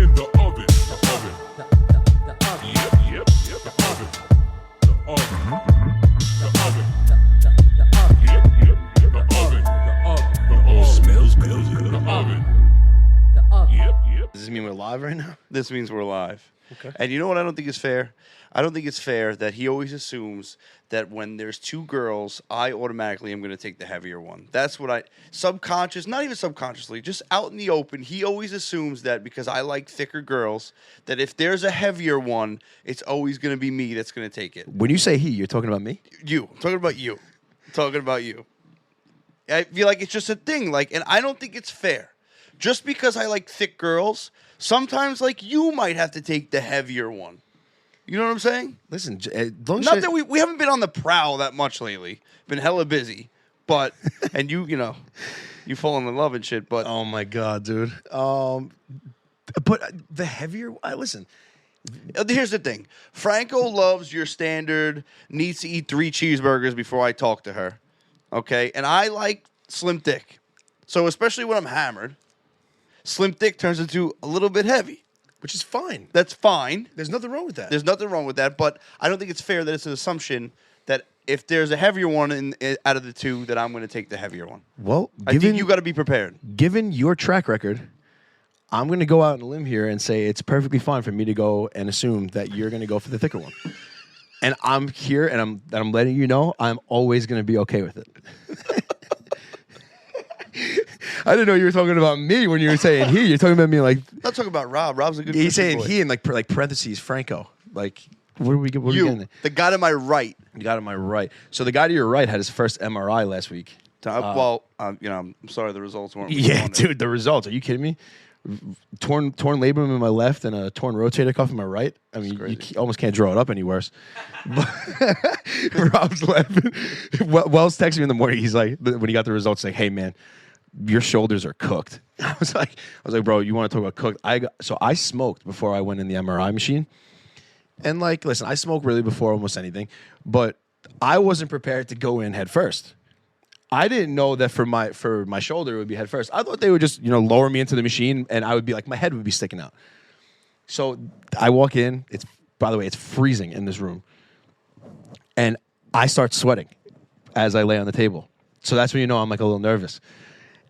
in the oven. The oven. The oven. Yep. The oven. The oven. The oven. The oven. Yep. The oven. The oven. The oven. Smells good. The oven. The oven. Yep. Does this mean we're live right now? This means we're live. Okay. And you know what I don't think is fair? I don't think it's fair that he always assumes that when there's two girls, I automatically am going to take the heavier one. That's what I... not even subconsciously, just out in the open, he always assumes that because I like thicker girls, that if there's a heavier one, it's always going to be me that's going to take it. When you say he, you're talking about me? You. I'm talking about you. I'm talking about you. I feel like it's just a thing. And I don't think it's fair. Just because I like thick girls, sometimes, you might have to take the heavier one. You know what I'm saying? Listen, not that we haven't been on the prowl that much lately. Been hella busy, but and you falling in love and shit. But oh my god, dude. But the heavier. Listen. Here's the thing. Franco loves your standard. Needs to eat 3 cheeseburgers before I talk to her. Okay, and I like slim thick. So especially when I'm hammered, slim thick turns into a little bit heavy. Which is fine. That's fine. There's nothing wrong with that. There's nothing wrong with that, but I don't think it's fair that it's an assumption that if there's a heavier one out of the two, that I'm going to take the heavier one. Well, I think you got to be prepared. Given your track record, I'm going to go out on a limb here and say it's perfectly fine for me to go and assume that you're going to go for the thicker one. And I'm here, and I'm letting you know I'm always going to be okay with it. I didn't know you were talking about me when you were saying he. You're talking about me like... I'm not talking about Rob. Rob's a good He's saying boy. he in like parentheses, Franco. Like, what are we getting? The guy to my right. The guy to my right. So the guy to your right had his first MRI last week. I'm sorry the results weren't... Yeah, dude, the results. Are you kidding me? Torn labrum in my left and a torn rotator cuff in my right. I mean, you almost can't draw it up any worse. Rob's laughing. Wells texted me in the morning. He's like, when he got the results, like, hey, man, your shoulders are cooked. I was like, bro, you want to talk about cooked? So I smoked before I went in the MRI machine. And listen, I smoke really before almost anything, but I wasn't prepared to go in head first. I didn't know that for my shoulder it would be head first. I thought they would just, lower me into the machine and I would be my head would be sticking out. So I walk in, by the way, it's freezing in this room. And I start sweating as I lay on the table. So that's when I'm a little nervous.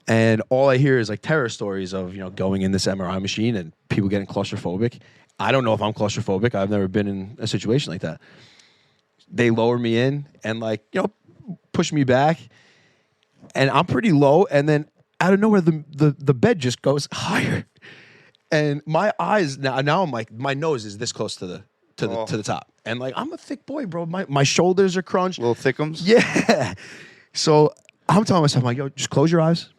And all I hear is terror stories of, going in this MRI machine and people getting claustrophobic. I don't know if I'm claustrophobic. I've never been in a situation like that. They lower me in and push me back. And I'm pretty low. And then out of nowhere, the bed just goes higher. And my eyes, now I'm my nose is this close to the top. And I'm a thick boy, bro. My shoulders are crunched. Little thickums? Yeah. So I'm telling myself, yo, just close your eyes.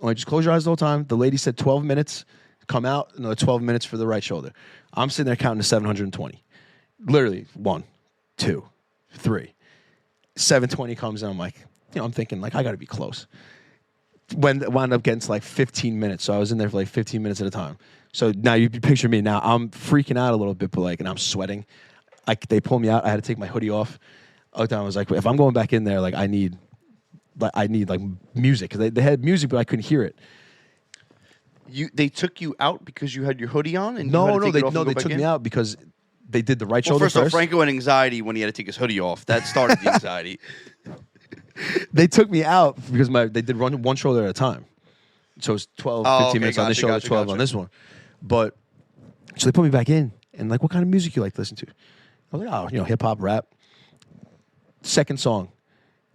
Just close your eyes the whole time. The lady said 12 minutes. Come out, another 12 minutes for the right shoulder. I'm sitting there counting to 720. Literally, 1, 2, 3. 720 comes and I'm I'm thinking, I got to be close. Wound up getting to 15 minutes. So I was in there for 15 minutes at a time. So now you picture me. Now I'm freaking out a little bit, but and I'm sweating. They pulled me out. I had to take my hoodie off. I was like, if I'm going back in there, I need music, because they had music, but I couldn't hear it. They took you out because you had your hoodie on, and they took me out because they did the right shoulder first. Off, Franco had anxiety when he had to take his hoodie off. That started the anxiety. They took me out because they did one shoulder at a time, so it's 12, 15 minutes on this shoulder, 12 on this one. But so they put me back in, and what kind of music you like to listen to? I was like, hip hop, rap. Second song.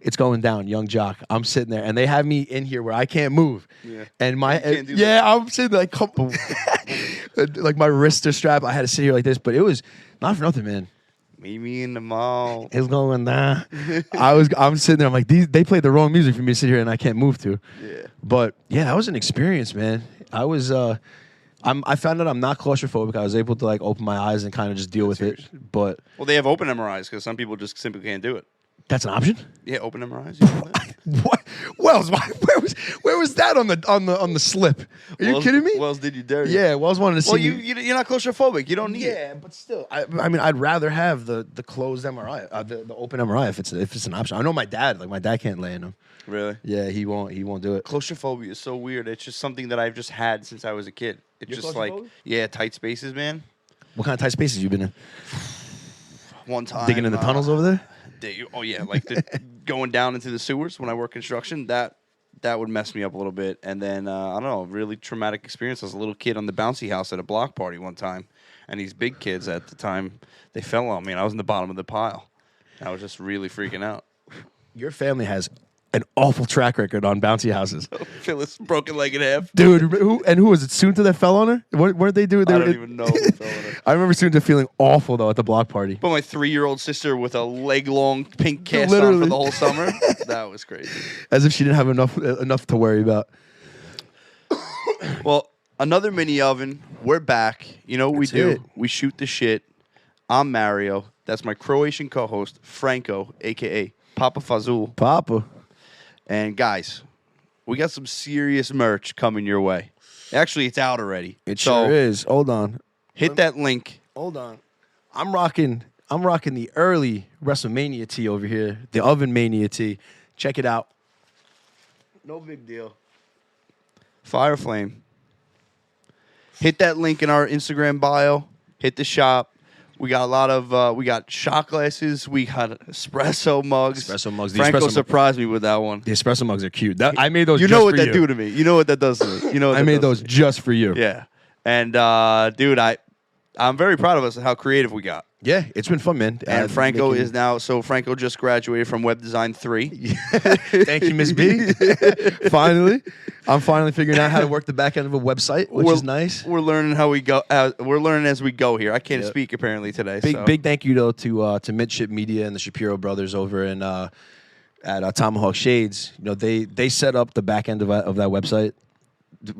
It's going down, Young Jock. I'm sitting there, and they have me in here where I can't move. Yeah. And I'm sitting there my wrists are strapped. I had to sit here like this, but it was not for nothing, man. Meet me in the mall. It's going down. I'm sitting there. I'm like, they played the wrong music for me to sit here, and I can't move to. Yeah. But yeah, that was an experience, man. I was. I found out I'm not claustrophobic. I was able to open my eyes and kind of just deal with it. But they have open MRIs because some people just simply can't do it. That's an option. Yeah, open MRIs. You know that? What? Wells, where was that on the slip? Are you kidding me? Wells did you dirty. Yeah, Wells wanted to see. Well, me. you're not claustrophobic. You don't need it. Yeah, but still, I mean, I'd rather have the closed MRI, the open MRI if it's an option. I know my dad. Like my dad can't lay in them. Really? Yeah, he won't do it. Claustrophobia is so weird. It's just something that I've just had since I was a kid. It's You're just like, claustrophobic? yeah, tight spaces, man. What kind of tight spaces you been in? One time. Digging in the tunnels over there? Oh, yeah. Like going down into the sewers when I work construction, that would mess me up a little bit. And then, I don't know, really traumatic experience. I was a little kid on the bouncy house at a block party one time. And these big kids at the time, they fell on me. And I was in the bottom of the pile. I was just really freaking out. Your family has an awful track record on bouncy houses. Phyllis broken leg in half. Dude, who was it? Soonta that fell on her? What did they do? I don't even know who fell on her. I remember Soonta feeling awful though at the block party. But my 3-year-old sister with a leg-long pink cast on Literally. for the whole summer. That was crazy. As if she didn't have enough to worry about. Well, another mini oven. We're back. You know what we That's do? it. We shoot the shit. I'm Mario. That's my Croatian co-host, Franco, a.k.a. Papa Fazul. Papa. And guys, we got some serious merch coming your way. Actually, it's out already. It So sure is. Hold on. hit that link. Hold on. I'm rocking the early WrestleMania tee over here. The Oven Mania tee. Check it out. No big deal. Fire Flame. Hit that link in our Instagram bio. Hit the shop. We got a lot of, we got shot glasses. We got espresso mugs. Espresso mugs. The Franco espresso surprised me with that one. The espresso mugs are cute. I made those You just know what for that do to me. You know what that does to me. You know what I that made does those just for you. to me. Yeah. And, dude, I'm very proud of us and how creative we got. Yeah, it's been fun, man. And Franco is now, so Franco just graduated from Web Design 3. Thank you, Miss B. Finally. I'm finally figuring out how to work the back end of a website, which is nice. We're learning how we go. We're learning as we go here. I can't Yep. speak apparently today. Big thank you though to Midship Media and the Shapiro brothers over in at Tomahawk Shades. You know they set up the back end of that website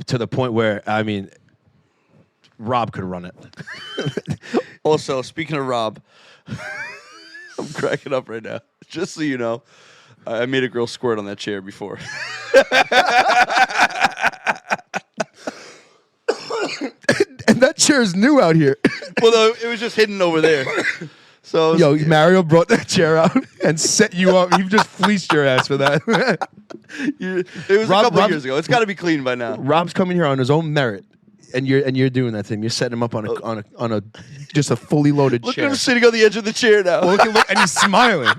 to the point where I mean Rob could run it. Also, speaking of Rob, I'm cracking up right now. Just so you know, I made a girl squirt on that chair before. And that chair is new out here. Well, no, it was just hidden over there. So, Yo, Mario brought that chair out and set you up. He just fleeced your ass for that. it was a couple of years ago. It's got to be clean by now. Rob's coming here on his own merit, and you're doing that to him. You're setting him up on a just a fully loaded Look chair. at him sitting on the edge of the chair now. Look, and he's smiling.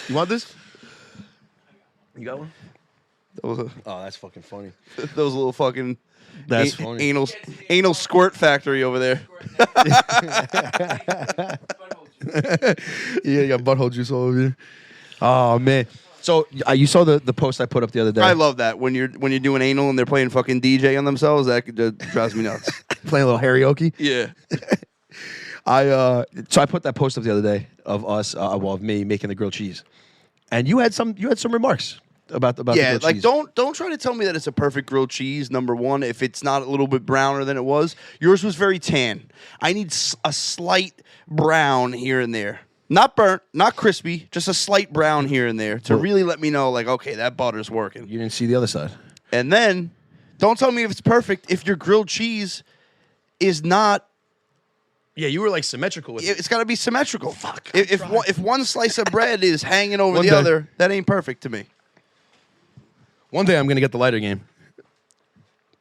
You want this? You got one? Oh, that's fucking funny. That was a little fucking That's funny. anal squirt factory over there. Yeah, you got butthole juice all over you. Oh man. So you saw the post I put up the other day. I love that when you're doing anal and they're playing fucking DJ on themselves. That drives me nuts. Playing a little karaoke. Yeah. So I put that post up the other day of us, of me making the grilled cheese, and you had some remarks about the Yeah, grilled like cheese. don't try to tell me that it's a perfect grilled cheese. Number one, if it's not a little bit browner than it was, yours was very tan. I need a slight brown here and there, not burnt, not crispy, just a slight brown here and there to really let me know, like, okay, that butter's working. You didn't see the other side. And then, don't tell me if it's perfect if your grilled cheese is not. Yeah, you were like symmetrical with It's got to be symmetrical. Fuck, If one slice of bread is hanging over One the day. other, that ain't perfect to me. One day I'm gonna get the lighter game.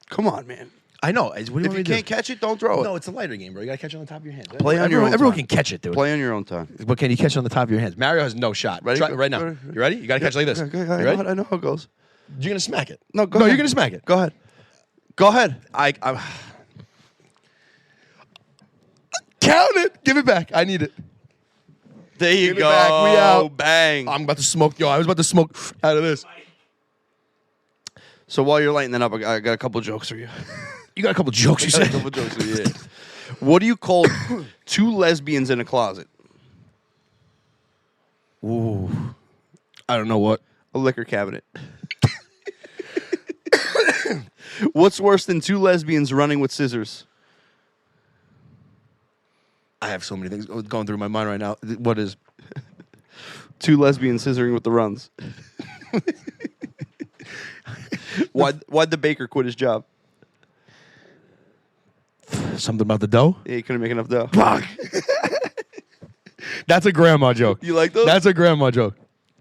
Come on, man. I know. What do you If want you me to can't do? catch it, don't throw it. No, it's a lighter game, bro. You gotta catch it on the top of your hand. Play on your own Everyone time. can catch it, dude. Play on your own time. But can you catch it on the top of your hands? Mario has no shot. Ready? Try Go- right now. go- You ready? You gotta catch it like this. Okay, You ready? I know how it goes. You're gonna smack it. No, go No, ahead. you're gonna smack it. Go ahead. Go ahead. I count it. Give it back. I need it. There you Give it go. back. We out. Bang. I'm about to smoke. Yo, I was about to smoke out of this. So while you're lighting that up, I got a couple jokes for you. You got a couple jokes. You I got a said. couple jokes for you. Yeah. What do you call two lesbians in a closet? Ooh, I don't know what. A liquor cabinet. What's worse than two lesbians running with scissors? I have so many things going through my mind right now. What is 2 lesbians scissoring with the runs. Why'd the baker quit his job? something about the dough? Yeah, he couldn't make enough dough. Fuck. That's a grandma joke. You like those? That's a grandma joke.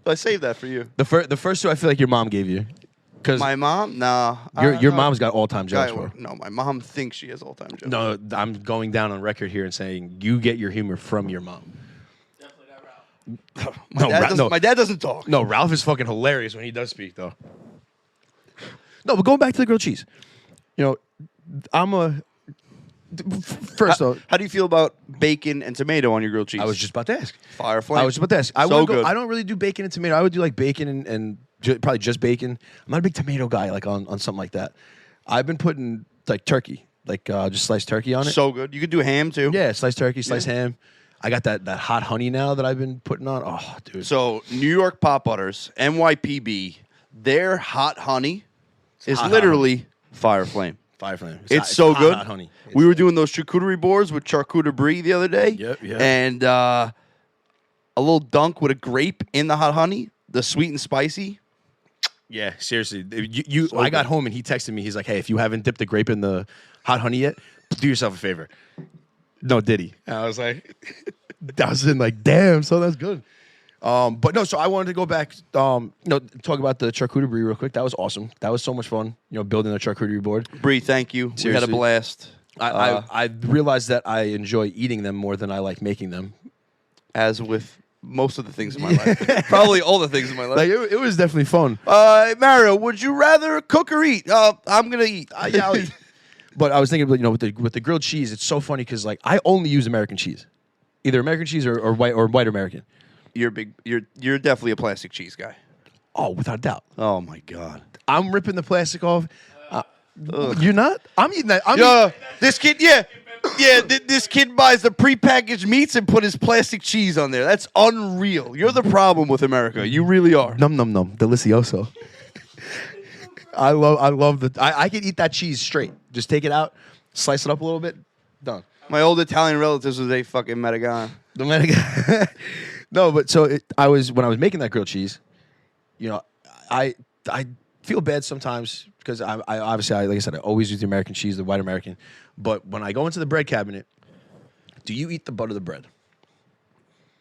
I saved that for you. The first two I feel like your mom gave you. Because My mom? Nah. your mom's got all-time jokes for. No, my mom thinks she has all-time jokes. No, I'm going down on record here and saying you get your humor from your mom. My dad doesn't talk. No, Ralph is fucking hilarious when he does speak, though. No, but going back to the grilled cheese. You know, I'm a... First, though... How do you feel about bacon and tomato on your grilled cheese? I was just about to ask. Fire flame. I was just about to ask. Good. I don't really do bacon and tomato. I would do like bacon and probably just bacon. I'm not a big tomato guy, like on something like that. I've been putting like turkey, like just sliced turkey on it. So good. You could do ham, too. Yeah, sliced turkey, sliced ham. I got that hot honey now that I've been putting on. Oh, dude. So, New York Pot Butters, NYPB, their hot honey is hot, literally fire flame. Fire flame. It's so good. Hot honey. We were doing those charcuterie boards with charcuterie brie the other day. Yep. And a little dunk with a grape in the hot honey, the sweet and spicy. Yeah, seriously. I got home and he texted me. He's like, "Hey, if you haven't dipped the grape in the hot honey yet, do yourself a favor." No, did he? And I was like, I was in like, damn, so that's good. But no, so I wanted to go back, talk about the charcuterie brie real quick. That was awesome. That was so much fun, building a charcuterie board. Brie, thank you. Seriously. We had a blast. I realized that I enjoy eating them more than I like making them. As with most of the things in my life. Probably all the things in my life. Like it was definitely fun. Mario, would you rather cook or eat? I'm going to eat. Yeah, I'll eat. But I was thinking, with the grilled cheese, it's so funny because like I only use American cheese, either American cheese or white American. You're definitely a plastic cheese guy. Oh, without a doubt. Oh my god. I'm ripping the plastic off. You're not? I'm eating that. This kid, this kid buys the prepackaged meats and put his plastic cheese on there. That's unreal. You're the problem with America. You really are. Num num num, delicioso. I love I could eat that cheese straight. Just take it out, slice it up a little bit, done. My old Italian relatives was a fucking Metagon. The Metagon. No, but so when I was making that grilled cheese, I feel bad sometimes because I obviously, like I said, I always use the American cheese, the white American. But when I go into the bread cabinet, do you eat the butt of the bread?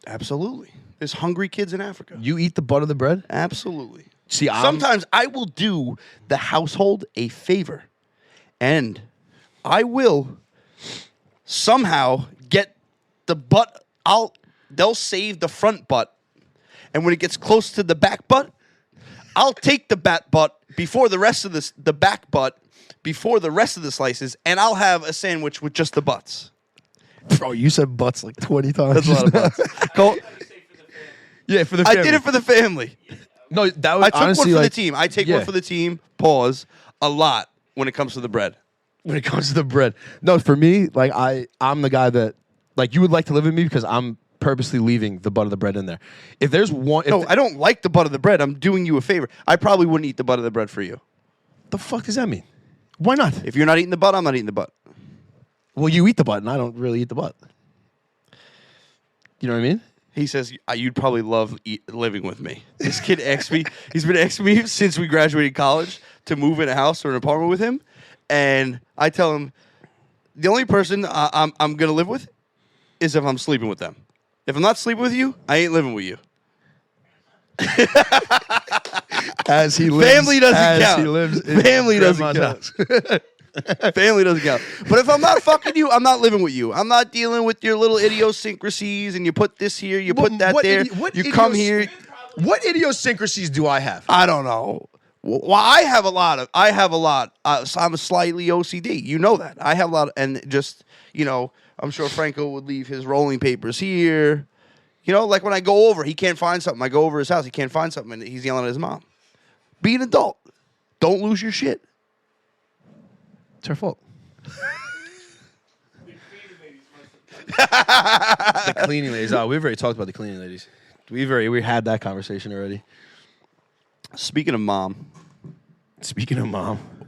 Absolutely. There's hungry kids in Africa. You eat the butt of the bread? Absolutely. See, sometimes I will do the household a favor, and I will somehow get the butt. They'll save the front butt, and when it gets close to the back butt, I'll take the back butt before the rest of the back butt before the rest of the slices, and I'll have a sandwich with just the butts. Bro, you said butts like 20 times. That's a lot of butts. Yeah, for the family. I did it for the family. No, that was I took honestly one for like, the team. I take one for the team. Pause. A lot when it comes to the bread. When it comes to the bread, no, for me, like I'm the guy that like you would like to live with me because I'm purposely leaving the butt of the bread in there. If there's one, I don't like the butt of the bread. I'm doing you a favor. I probably wouldn't eat the butt of the bread for you. The fuck does that mean? Why not? If you're not eating the butt, I'm not eating the butt. Well, you eat the butt, and I don't really eat the butt. You know what I mean? He says, you'd probably love living with me. This kid asked me, he's been asking me since we graduated college to move in a house or an apartment with him. And I tell him, the only person I'm going to live with is if I'm sleeping with them. If I'm not sleeping with you, I ain't living with you. As he lives. Family doesn't count. He lives in Family doesn't grandma's count. house. Family doesn't count. But if I'm not fucking you, I'm not living with you. I'm not dealing with your little idiosyncrasies and you put this here, you put that there. You come here. What idiosyncrasies do I have? I don't know. Well, I have a lot. I'm slightly OCD. You know that. I have a lot. And just, I'm sure Franco would leave his rolling papers here. Like when I go over, he can't find something. I go over his house, he can't find something, and he's yelling at his mom. Be an adult. Don't lose your shit. It's her fault. The cleaning ladies. Oh, we've already talked about the cleaning ladies. We had that conversation already. Speaking of mom,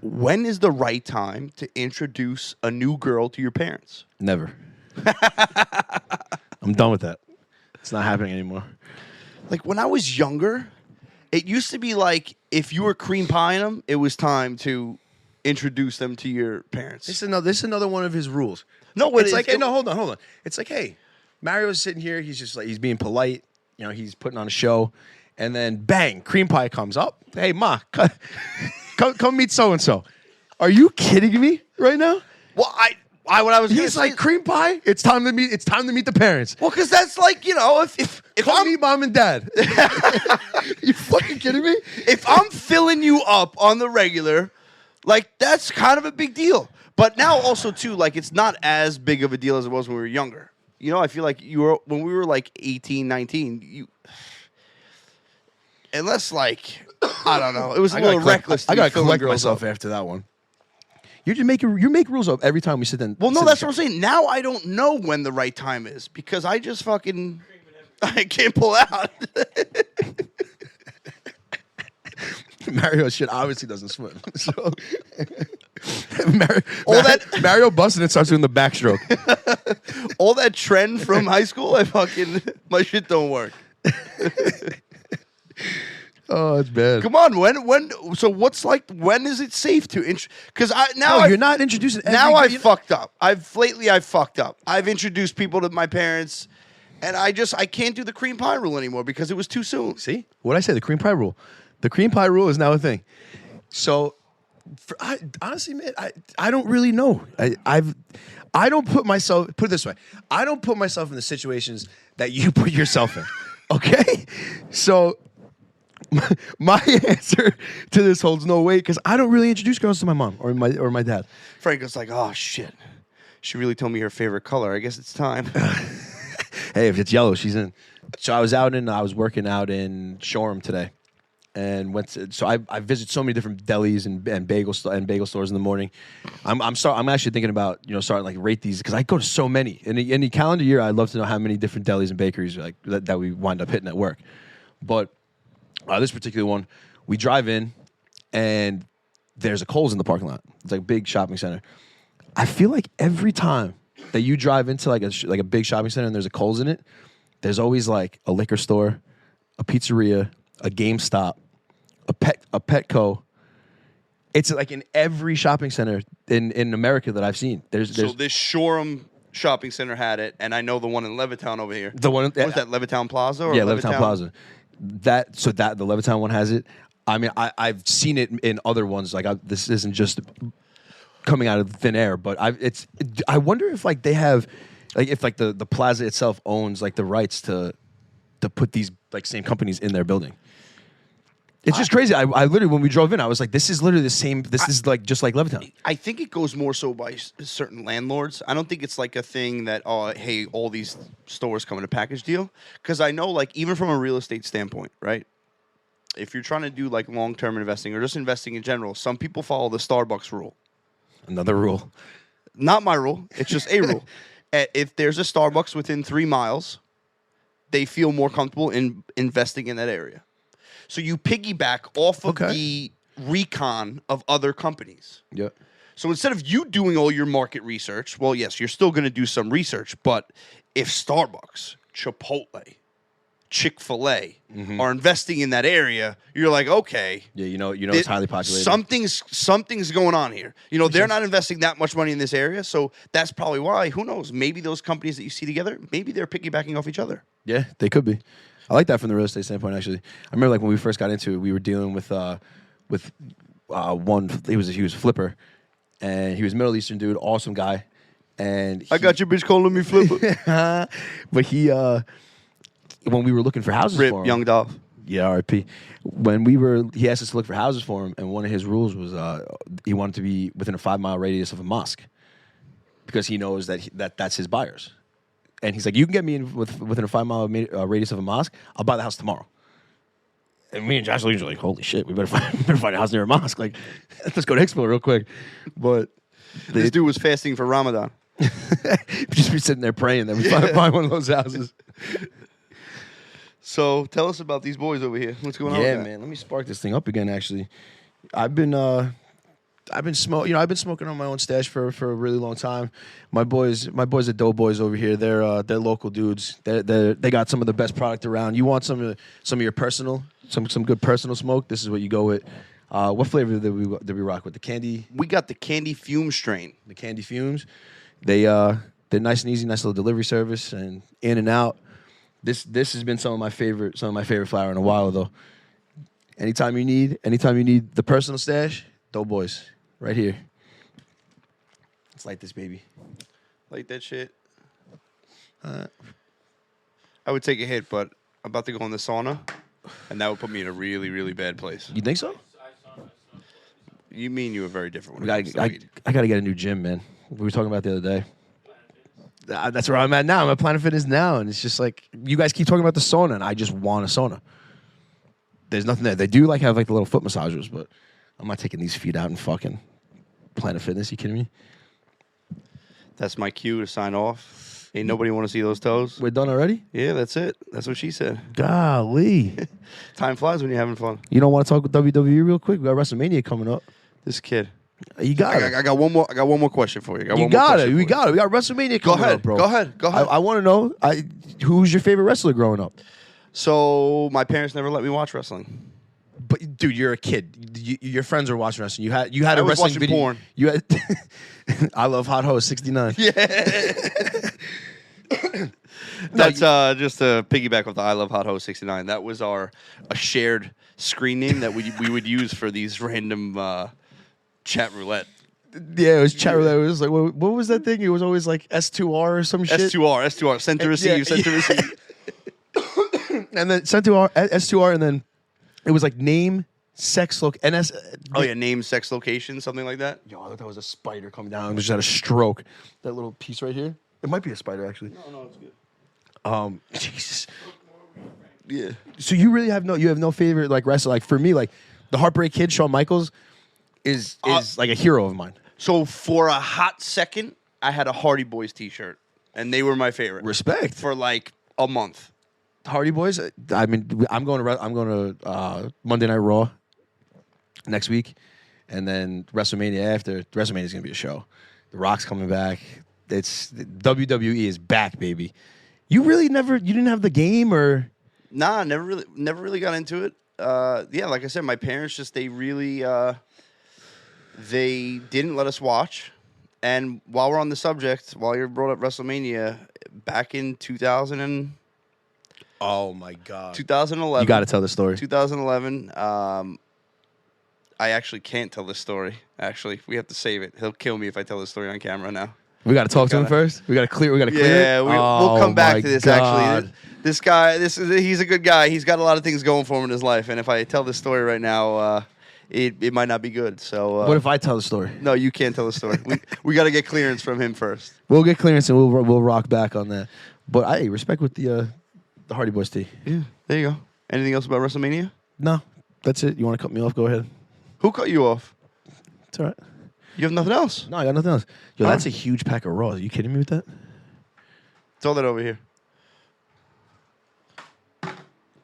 when is the right time to introduce a new girl to your parents? Never. I'm done with that. It's not happening anymore. Like when I was younger, it used to be like if you were cream pieing them, it was time to introduce them to your parents. This is another one of his rules. No, but it's like, hey, no, hold on. It's like, hey, Mario's sitting here. He's just like, he's being polite. You know, he's putting on a show. And then, bang, cream pie comes up. Hey, Ma, come meet so-and-so. Are you kidding me right now? Well, what I was He's like, cream pie? It's time to meet the parents. well, because that's like, you know, if Come meet mom and dad. You fucking kidding me? if I'm filling you up on the regular, like that's kind of a big deal. But now also too, like it's not as big of a deal as it was when we were younger. You know, I feel like when we were like 18, 19, unless like I don't know, it was a little reckless. I gotta filling collect girls myself up. after that one. You make rules up every time we sit down. Well, no, that's what I'm saying. Now I don't know when the right time is because I just fucking I can't pull out. Mario shit obviously doesn't swim. So Mario busting it starts doing the backstroke. All that trend from high school, my shit don't work. Oh, it's bad. Come on, when is it safe to because you're not introducing fucked up. I've fucked up. I've introduced people to my parents and I can't do the cream pie rule anymore because it was too soon. See? What'd I say? The cream pie rule. The cream pie rule is now a thing. So honestly, man, I don't really know. I don't put myself, put it this way, I don't put myself in the situations that you put yourself in. Okay? So my answer to this holds no weight because I don't really introduce girls to my mom or my dad. Frank was like, oh shit. She really told me her favorite color. I guess it's time. Hey, if it's yellow, she's in. So I was working out in Shoreham today. And I visit so many different delis and bagel stores in the morning. I'm actually thinking about starting like rate these because I go to so many in the calendar year. I'd love to know how many different delis and bakeries like that we wind up hitting at work. But this particular one, we drive in and there's a Kohl's in the parking lot. It's like a big shopping center. I feel like every time that you drive into like a big shopping center and there's a Kohl's in it, there's always like a liquor store, a pizzeria, a GameStop, a Petco. It's like in every shopping center in America that I've seen. There's so this Shoreham shopping center had it, and I know the one in Levittown over here. The one was that Levittown Plaza? Or yeah, Levittown Plaza. The Levittown one has it. I mean, I've seen it in other ones. Like this isn't just coming out of thin air, but I wonder if like they have like if like the plaza itself owns like the rights to put these like same companies in their building. It's just crazy. I literally, when we drove in, I was like, this is literally the same. This is like just like Levittown. I think it goes more so by certain landlords. I don't think it's like a thing that, hey, all these stores come in a package deal. Because I know, like, even from a real estate standpoint, right? If you're trying to do like long-term investing or just investing in general, some people follow the Starbucks rule. Another rule. Not my rule. It's just a rule. If there's a Starbucks within 3 miles, they feel more comfortable in investing in that area. So you piggyback off of the recon of other companies. Yeah. So instead of you doing all your market research, well, yes, you're still going to do some research, but if Starbucks, Chipotle, Chick-fil-A are investing in that area, you're like, okay. Yeah, it's highly populated. Something's going on here. They're not investing that much money in this area, so that's probably why. Who knows? Maybe those companies that you see together, maybe they're piggybacking off each other. Yeah, they could be. I like that from the real estate standpoint, actually. I remember like when we first got into it, we were dealing with one, he was a flipper, and he was a Middle Eastern dude, awesome guy. And I got your bitch calling me flipper. But he, when we were looking for houses for him. Young Dolph. Yeah, RIP. He asked us to look for houses for him, and one of his rules was he wanted to be within a 5-mile radius of a mosque because he knows that's his buyers. And he's like, you can get me in within a 5-mile radius of a mosque. I'll buy the house tomorrow. And me and Josh are like, holy shit, we better find a house near a mosque. Like, let's go to Expo real quick. But this dude was fasting for Ramadan. Just be sitting there praying that we find one of those houses. So tell us about these boys over here. What's going on? Yeah, man. Let me spark this thing up again. Actually, I've been I've been smoking on my own stash for a really long time. My boys are Doughboys over here. They're local dudes. They got some of the best product around. You want some of your personal, some good personal smoke? This is what you go with. What flavor did we rock with? The candy. We got the candy fume strain. The candy fumes. They're nice and easy, nice little delivery service and in and out. This has been some of my favorite flower in a while though. Anytime you need the personal stash, Doughboys, right here. Let's light this baby. Like that shit. I would take a hit, but I'm about to go in the sauna, and that would put me in a really, really bad place. You think so? You mean you were very different when I it comes to weed. got to get a new gym, man. We were talking about the other day. That's where I'm at now. I'm at Planet Fitness now, and it's just like you guys keep talking about the sauna, and I just want a sauna. There's nothing there. They do have the little foot massagers, but I'm not taking these feet out in fucking Planet Fitness. You kidding me? That's my cue to sign off. Ain't nobody want to see those toes. We're done already? Yeah, that's it. That's what she said. Golly. Time flies when you're having fun. You don't want to talk with WWE real quick? We got WrestleMania coming up. This kid. You got it. I got one more. I got one more question for you. You got it. We got it. We got WrestleMania Go coming ahead. up, bro. Go ahead. Go ahead. I want to know who's your favorite wrestler growing up? So my parents never let me watch wrestling. But dude, you're a kid. Your friends were watching wrestling. You had I a was wrestling watching video. porn. You had I love Hot Hose 69. Yeah. That's just to piggyback with the I Love Hot Ho 69. That was a shared screen name that we would use for these random chat roulette. Yeah, it was chat roulette. It was like what was that thing? It was always like S2R or some shit. S2R, send to receive, send to receive. And then sent to S2R, and then it was like name, sex, NS. Oh yeah, name, sex, location, something like that. Yo, I thought that was a spider coming down. It just had a stroke. That little piece right here. It might be a spider actually. No, it's good. Jesus. Yeah. So you really have no favorite wrestler? Like for me, the Heartbreak Kid, Shawn Michaels, is like a hero of mine. So for a hot second, I had a Hardy Boys T-shirt, and they were my favorite. Respect for a month. Hardy Boys. I mean, I'm going to Monday Night Raw next week, and then WrestleMania after. WrestleMania is going to be a show. The Rock's coming back. WWE is back, baby. You didn't have the game or? Nah, never really got into it. Yeah, like I said, my parents they really they didn't let us watch. And while we're on the subject, while you brought up WrestleMania, back in 2000 Oh my God. 2011. You got to tell the story. 2011. I actually can't tell this story. Actually, we have to save it. He'll kill me if I tell this story on camera now. We got to talk to him first. We got to clear. Yeah, it. we'll come back my to this. God. Actually, this guy, he's a good guy. He's got a lot of things going for him in his life. And if I tell this story right now, it might not be good. So what if I tell the story? No, you can't tell the story. we got to get clearance from him first. We'll get clearance and we'll rock back on that. But hey, respect with the Hardy Boys tee. Yeah, there you go. Anything else about WrestleMania? No, that's it. You want to cut me off? Go ahead. Who cut you off? It's all right. You have nothing else? No, I got nothing else. Yo, Huh? that's a huge pack of Raws. Are you kidding me with that? Throw that over here.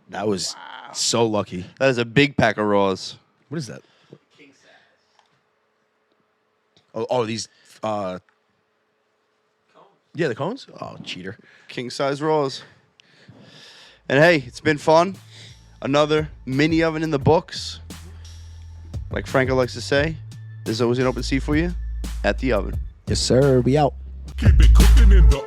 That was so lucky. That is a big pack of Raws. What is that? King size. Oh, these. Cones. Yeah, the cones. Oh, cheater. King size Raws. And hey, it's been fun. Another mini oven in the books. Like Franco likes to say, there's always an open seat for you at the oven. Yes, sir. We out. Keep it cooking in the